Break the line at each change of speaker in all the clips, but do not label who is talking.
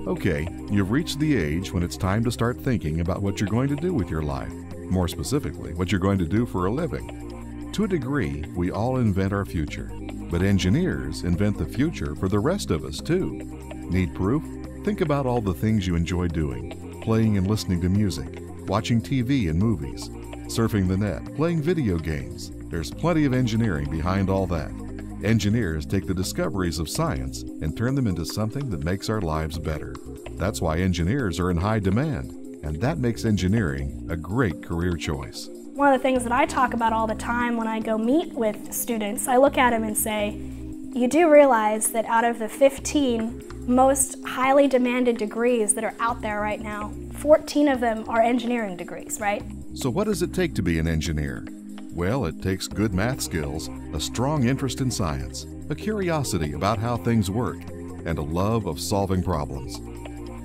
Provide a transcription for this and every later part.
Okay, you've reached the age when it's time to start thinking about what you're going to do with your life. More specifically, what you're going to do for a living. To a degree, we all invent our future, but engineers invent the future for the rest of us too. Need proof? Think about all the things you enjoy doing: playing and listening to music, watching TV and movies, surfing the net, playing video games. There's plenty of engineering behind all that. Engineers take the discoveries of science and turn them into something that makes our lives better. That's why engineers are in high demand, and that makes engineering a great career choice.
One of the things that I talk about all the time when I go meet with students, I look at them and say, you do realize that out of the 15 most highly demanded degrees that are out there right now, 14 of them are engineering degrees, right?
So what does it take to be an engineer? Well, it takes good math skills, a strong interest in science, a curiosity about how things work, and a love of solving problems.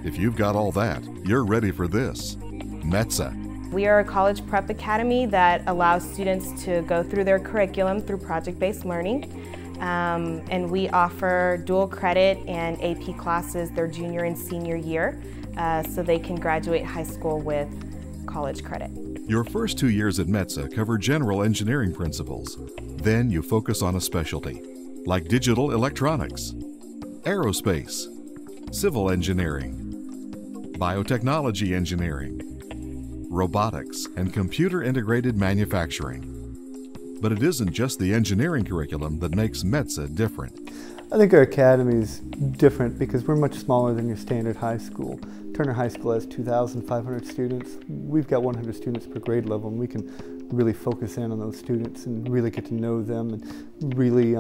If you've got all that, you're ready for this. METSA.
We are a college prep academy that allows students to go through their curriculum through project-based learning. And we offer dual credit and AP classes their junior and senior year so they can graduate high school with college credit.
Your first 2 years at METSA cover general engineering principles. Then you focus on a specialty, like digital electronics, aerospace, civil engineering, biotechnology engineering, robotics, and computer-integrated manufacturing. But it isn't just the engineering curriculum that makes METSA different.
I think our academy is different because we're much smaller than your standard high school. Turner High School has 2,500 students. We've got 100 students per grade level, and we can really focus in on those students and really get to know them and really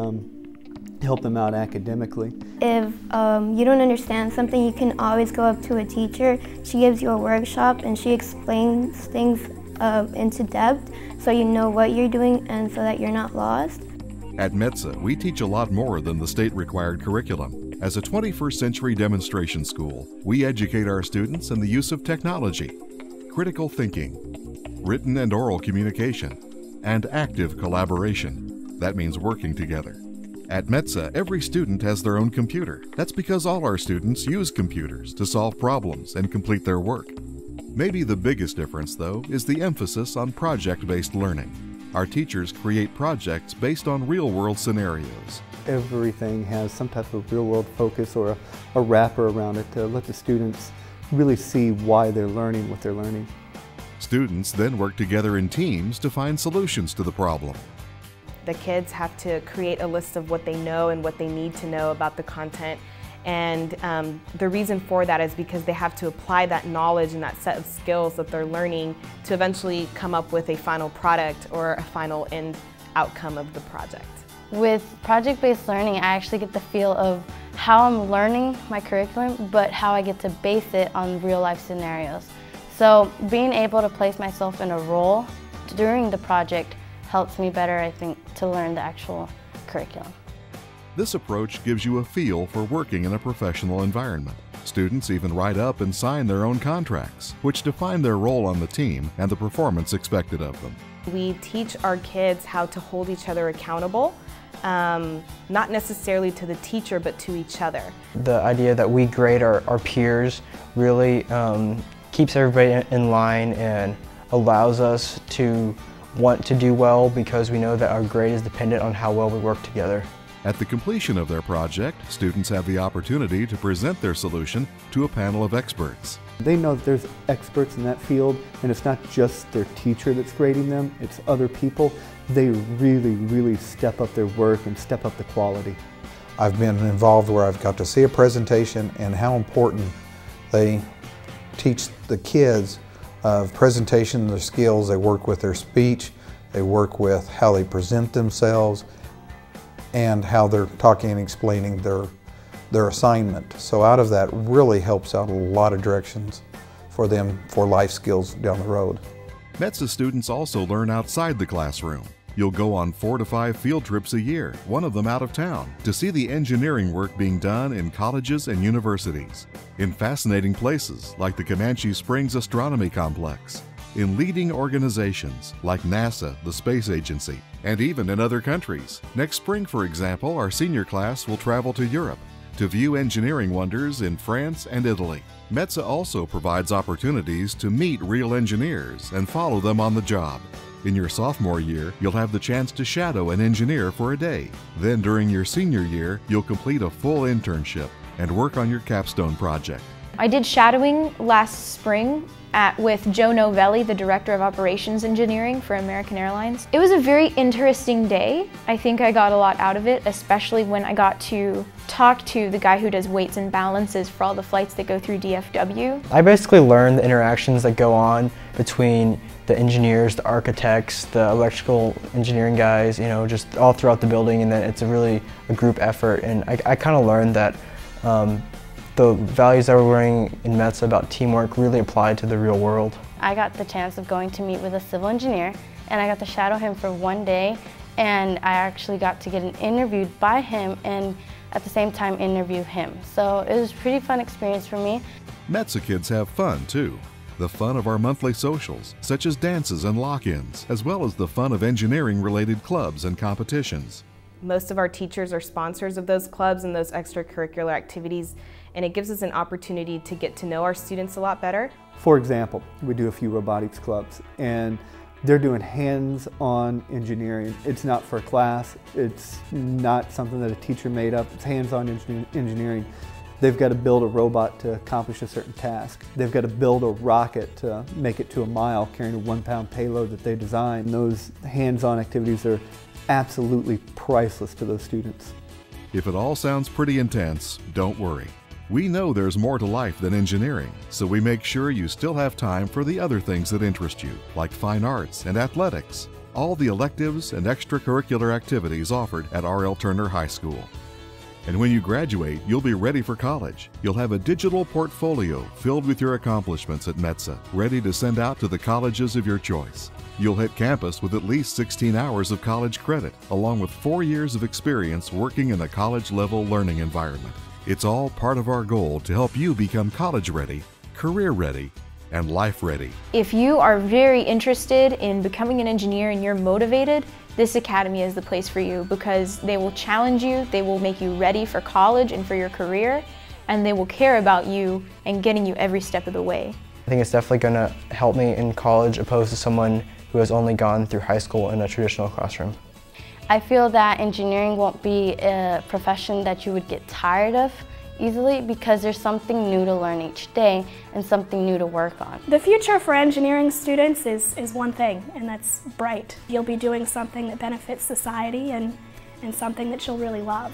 help them out academically.
If you don't understand something, you can always go up to a teacher. She gives you a workshop and she explains things into depth so you know what you're doing and so that you're not lost.
At METSA, we teach a lot more than the state-required curriculum. As a 21st century demonstration school, we educate our students in the use of technology, critical thinking, written and oral communication, and active collaboration. That means working together. At METSA, every student has their own computer. That's because all our students use computers to solve problems and complete their work. Maybe the biggest difference, though, is the emphasis on project-based learning. Our teachers create projects based on real-world scenarios.
Everything has some type of real-world focus or a wrapper around it to let the students really see why they're learning what they're learning.
Students then work together in teams to find solutions to the problem.
The kids have to create a list of what they know and what they need to know about the content. And the reason for that is because they have to apply that knowledge and that set of skills that they're learning to eventually come up with a final product or a final end outcome of the project.
With project-based learning, I actually get the feel of how I'm learning my curriculum, but how I get to base it on real-life scenarios. So being able to place myself in a role during the project helps me better, I think, to learn the actual curriculum.
This approach gives you a feel for working in a professional environment. Students even write up and sign their own contracts, which define their role on the team and the performance expected of them.
We teach our kids how to hold each other accountable, not necessarily to the teacher, but to each other.
The idea that we grade our peers really keeps everybody in line and allows us to want to do well because we know that our grade is dependent on how well we work together.
At the completion of their project, students have the opportunity to present their solution to a panel of experts.
They know that there's experts in that field, and it's not just their teacher that's grading them, it's other people. They really, really step up their work and step up the quality.
I've been involved where I've got to see a presentation and how important they teach the kids of presentation, their skills. They work with their speech, they work with how they present themselves, and how they're talking and explaining their assignment. So out of that really helps out a lot of directions for them for life skills down the road.
METSA students also learn outside the classroom. You'll go on 4 to 5 field trips a year, one of them out of town, to see the engineering work being done in colleges and universities, in fascinating places like the Comanche Springs Astronomy Complex, in leading organizations like NASA, the space agency, and even in other countries. Next spring, for example, our senior class will travel to Europe. to view engineering wonders in France and Italy. METSA also provides opportunities to meet real engineers and follow them on the job. In your sophomore year, you'll have the chance to shadow an engineer for a day. Then during your senior year, you'll complete a full internship and work on your capstone project.
I did shadowing last spring with Joe Novelli, the Director of Operations Engineering for American Airlines. It was a very interesting day. I think I got a lot out of it, especially when I got to talk to the guy who does weights and balances for all the flights that go through DFW.
I basically learned the interactions that go on between the engineers, the architects, the electrical engineering guys, you know, just all throughout the building, and then it's a group effort. And I kind of learned that the values that we're learning in METSA about teamwork really apply to the real world.
I got the chance of going to meet with a civil engineer, and I got to shadow him for one day, and I actually got to get interviewed by him and at the same time interview him. So it was a pretty fun experience for me.
METSA kids have fun too. The fun of our monthly socials, such as dances and lock-ins, as well as the fun of engineering-related clubs and competitions.
Most of our teachers are sponsors of those clubs and those extracurricular activities, and it gives us an opportunity to get to know our students a lot better.
For example, we do a few robotics clubs, and they're doing hands-on engineering. It's not for a class, it's not something that a teacher made up, it's hands-on engineering. They've got to build a robot to accomplish a certain task. They've got to build a rocket to make it to a mile carrying a 1-pound payload that they designed. And those hands-on activities are absolutely priceless to those students.
If it all sounds pretty intense, don't worry. We know there's more to life than engineering, so we make sure you still have time for the other things that interest you, like fine arts and athletics, all the electives and extracurricular activities offered at R.L. Turner High School. And when you graduate, you'll be ready for college. You'll have a digital portfolio filled with your accomplishments at METSA, ready to send out to the colleges of your choice. You'll hit campus with at least 16 hours of college credit, along with 4 years of experience working in a college-level learning environment. It's all part of our goal to help you become college-ready, career-ready, and life-ready.
If you are very interested in becoming an engineer and you're motivated, this academy is the place for you, because they will challenge you, they will make you ready for college and for your career, and they will care about you and getting you every step of the way.
I think it's definitely going to help me in college opposed to someone who has only gone through high school in a traditional classroom.
I feel that engineering won't be a profession that you would get tired of easily, because there's something new to learn each day and something new to work on.
The future for engineering students is one thing, and that's bright. You'll be doing something that benefits society and something that you'll really love.